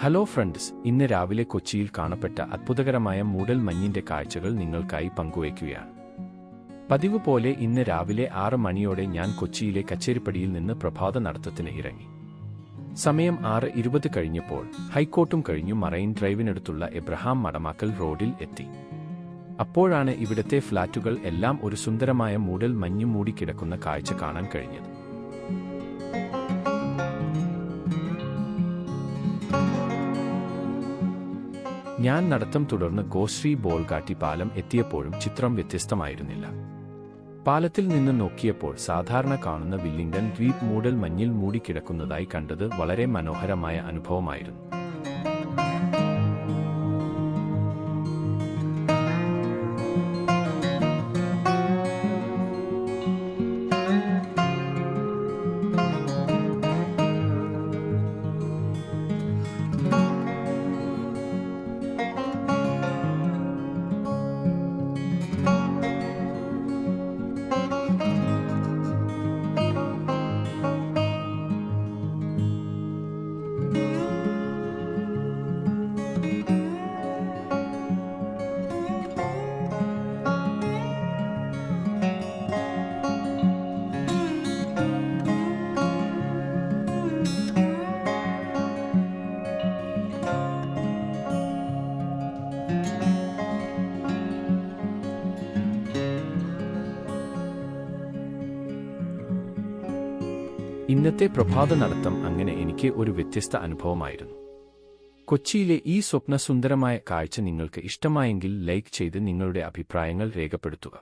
Hello friends, ഇന്ന് രാവിലെ കൊച്ചിയിൽ കാണപ്പെട്ട അത്ഭുതകരമായ മൂടൽ മഞ്ഞിന്റെ കാഴ്ചകൾ നിങ്ങൾക്കായി പങ്കുവയ്ക്കുകയാണ്. പതിവ് പോലെ ഇന്ന് രാവിലെ 6 മണിയോടെ ഞാൻ കൊച്ചിയിലെ കച്ചേരിപ്പടിയിൽ നിന്ന് പ്രഭാത നടത്തത്തിന് ഇറങ്ങി. സമയം 6:20 കഴിഞ്ഞപ്പോൾ ഹൈക്കോർട്ടും കഴിഞ്ഞു മറൈൻ ഡ്രൈവിനടുത്തുള്ള എബ്രഹാം മടമാക്കൽ റോഡിൽ എത്തി. അപ്പോഴാണ് ഇവിടത്തെ ഫ്ളാറ്റുകൾ എല്ലാം ഒരു സുന്ദരമായ മൂടൽ മഞ്ഞു മൂടിക്കിടക്കുന്ന കാഴ്ച കാണാൻ കഴിഞ്ഞത്. ഞാൻ നടത്തം തുടർന്ന് ഗോശ്രീ ബോൾഗാട്ടി പാലം എത്തിയപ്പോഴും ചിത്രം വ്യത്യസ്തമായിരുന്നില്ല. പാലത്തിൽ നിന്ന് നോക്കിയപ്പോൾ സാധാരണ കാണുന്ന വില്ലിംഗ്ടൺ ദ്വീപ് മൂടൽ മഞ്ഞിൽ മൂടിക്കിടക്കുന്നതായി കണ്ടത് വളരെ മനോഹരമായ അനുഭവമായിരുന്നു. ഇന്നത്തെ പ്രഭാത നടത്തം അങ്ങനെ എനിക്ക് ഒരു വ്യത്യസ്ത അനുഭവമായിരുന്നു. കൊച്ചിയിലെ ഈ സ്വപ്നസുന്ദരമായ കാഴ്ച നിങ്ങൾക്ക് ഇഷ്ടമായെങ്കിൽ ലൈക്ക് ചെയ്ത് നിങ്ങളുടെ അഭിപ്രായങ്ങൾ രേഖപ്പെടുത്തുക.